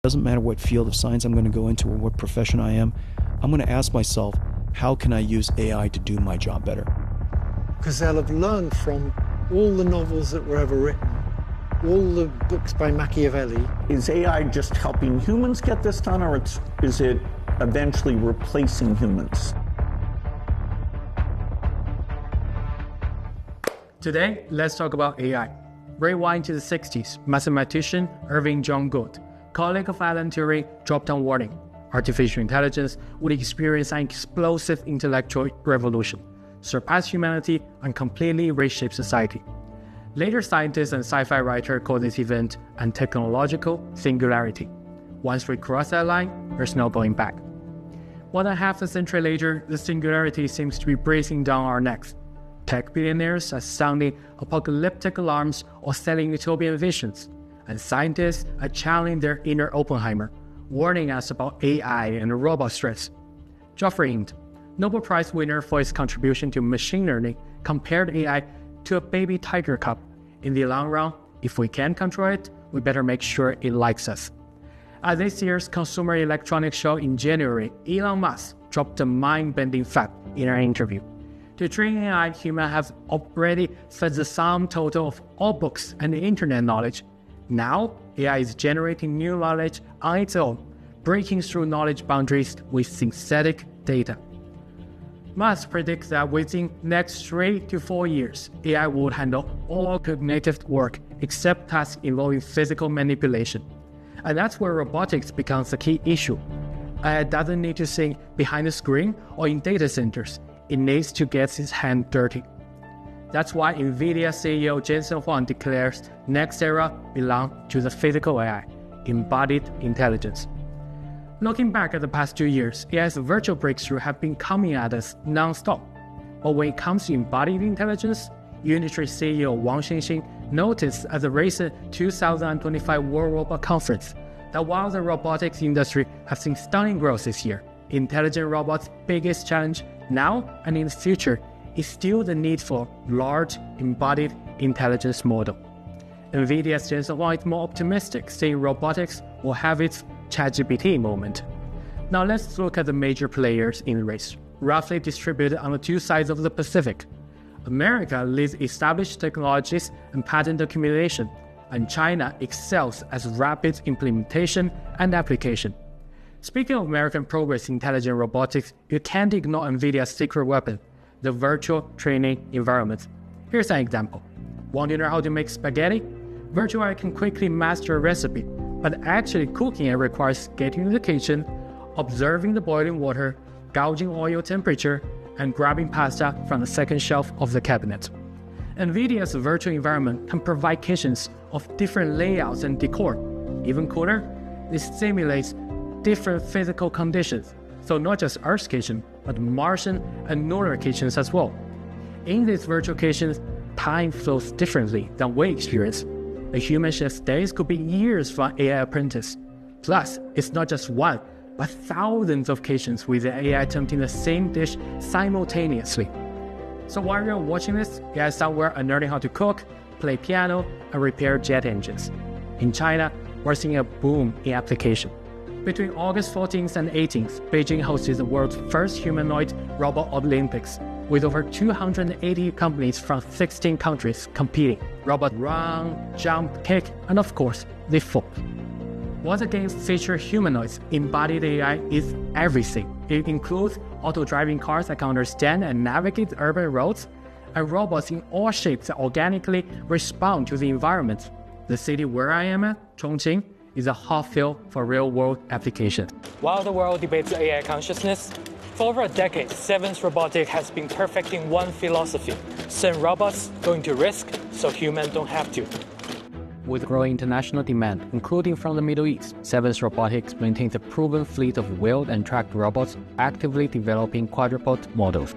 Doesn't matter what field of science I'm going to go into or what profession I am, I'm going to ask myself, how can I use AI to do my job better? Because they'll have learned from all the novels that were ever written, all the books by Machiavelli. Is AI just helping humans get this done, or is it eventually replacing humans? Today, let's talk about AI. Rewind to the 60s, mathematician Irving John Gould, colleague of Alan Turing, dropped a warning. Artificial intelligence would experience an explosive intellectual revolution, surpass humanity, and completely reshape society. Later scientists and sci-fi writers call this event a technological singularity. Once we cross that line, there's no going back. More than half a century later, the singularity seems to be breathing down our necks. Tech billionaires are sounding apocalyptic alarms or selling utopian visions, and scientists are channeling their inner Oppenheimer, warning us about AI and robot threats. Geoffrey Hind, Nobel Prize winner for his contribution to machine learning, compared AI to a baby tiger cub. In the long run, if we can control it, we better make sure it likes us. At this year's Consumer Electronics Show in January, Elon Musk dropped a mind-bending fact in an interview. To train AI, humans have already fed the sum total of all books and internet knowledge. Now, AI is generating new knowledge on its own, breaking through knowledge boundaries with synthetic data. Musk predicts that within the next 3 to 4 years, AI will handle all cognitive work except tasks involving physical manipulation. And that's where robotics becomes a key issue. AI doesn't need to think behind the screen or in data centers. It needs to get its hand dirty. That's why NVIDIA CEO Jensen Huang declares next era belongs to the physical AI, embodied intelligence. Looking back at the past 2 years, AI's virtual breakthroughs have been coming at us non-stop. But when it comes to embodied intelligence, Unitree CEO Wang Xinxin noticed at the recent 2025 World Robot Conference that while the robotics industry has seen stunning growth this year, intelligent robots' biggest challenge now and in the future is still the need for large embodied intelligence model. NVIDIA's Jensen Huang is more optimistic, saying robotics will have its ChatGPT moment. Now let's look at the major players in the race, roughly distributed on the two sides of the Pacific. America leads established technologies and patent accumulation, and China excels as rapid implementation and application. Speaking of American progress in intelligent robotics, you can't ignore NVIDIA's secret weapon, the virtual training environment. Here's an example. Want to know how to make spaghetti? Virtual AI can quickly master a recipe, but actually cooking it requires getting to the kitchen, observing the boiling water, gauging oil temperature, and grabbing pasta from the second shelf of the cabinet. NVIDIA's virtual environment can provide kitchens of different layouts and decor. Even cooler, it simulates different physical conditions, so not just Earth's kitchen, but Martian and lunar kitchens as well. In these virtual kitchens, time flows differently than we experience. A human chef's days could be years for an AI apprentice. Plus, it's not just one, but thousands of kitchens with the AI attempting the same dish simultaneously. So while you're watching this, AI somewhere are learning how to cook, play piano, and repair jet engines. In China, we're seeing a boom in application. Between August 14th and 18th, Beijing hosted the world's first humanoid robot Olympics, with over 280 companies from 16 countries competing. Robots run, jump, kick, and of course, they fall. While the games feature humanoids, embodied AI is everything. It includes auto-driving cars that can understand and navigate urban roads, and robots in all shapes that organically respond to the environment. The city where I am at, Chongqing, is a hot field for real-world applications. While the world debates AI consciousness, for over a decade, Sevens Robotics has been perfecting one philosophy: send robots going to risk so humans don't have to. With growing international demand, including from the Middle East, Sevens Robotics maintains a proven fleet of wheeled and tracked robots, actively developing quadruped models.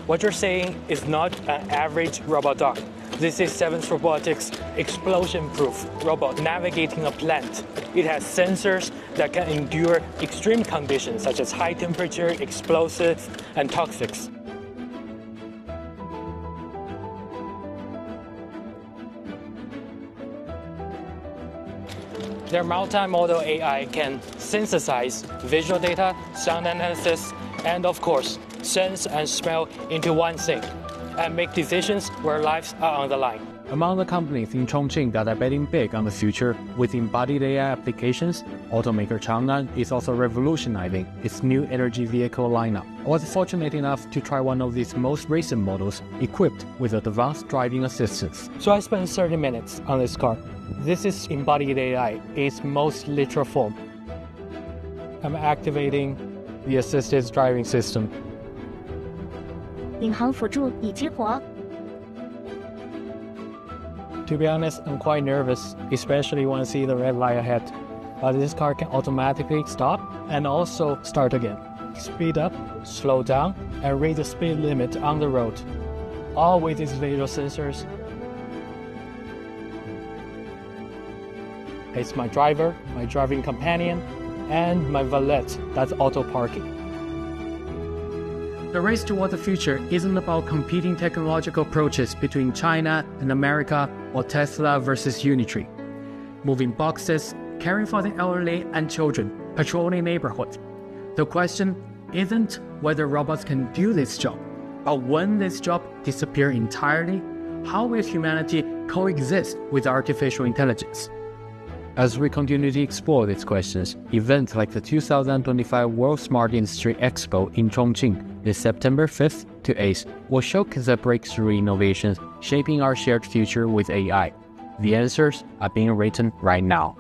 What you're saying is not an average robot dog. This is Sevens Robotics' explosion-proof robot navigating a plant. It has sensors that can endure extreme conditions such as high temperature, explosives, and toxics. Their multimodal AI can synthesize visual data, sound analysis, and of course, sense and smell into one thing, and make decisions where lives are on the line. Among the companies in Chongqing that are betting big on the future with embodied AI applications, automaker Chang'an is also revolutionizing its new energy vehicle lineup. I was fortunate enough to try one of these most recent models equipped with advanced driving assistance. So I spent 30 minutes on this car. This is embodied AI, its most literal form. I'm activating the assisted driving system. 领航辅助已激活。 To be honest, I'm quite nervous, especially when I see the red light ahead. But this car can automatically stop and also start again. Speed up, slow down, and read the speed limit on the road. All with its visual sensors. It's my driver, my driving companion, and my valet that's auto parking. The race toward the future isn't about competing technological approaches between China and America or Tesla versus Unitree. Moving boxes, caring for the elderly and children, patrolling neighborhoods. The question isn't whether robots can do this job, but when this job disappears entirely, how will humanity coexist with artificial intelligence? As we continue to explore these questions, events like the 2025 World Smart Industry Expo in Chongqing this September 5th to 8th will showcase the breakthrough innovations shaping our shared future with AI. The answers are being written right now.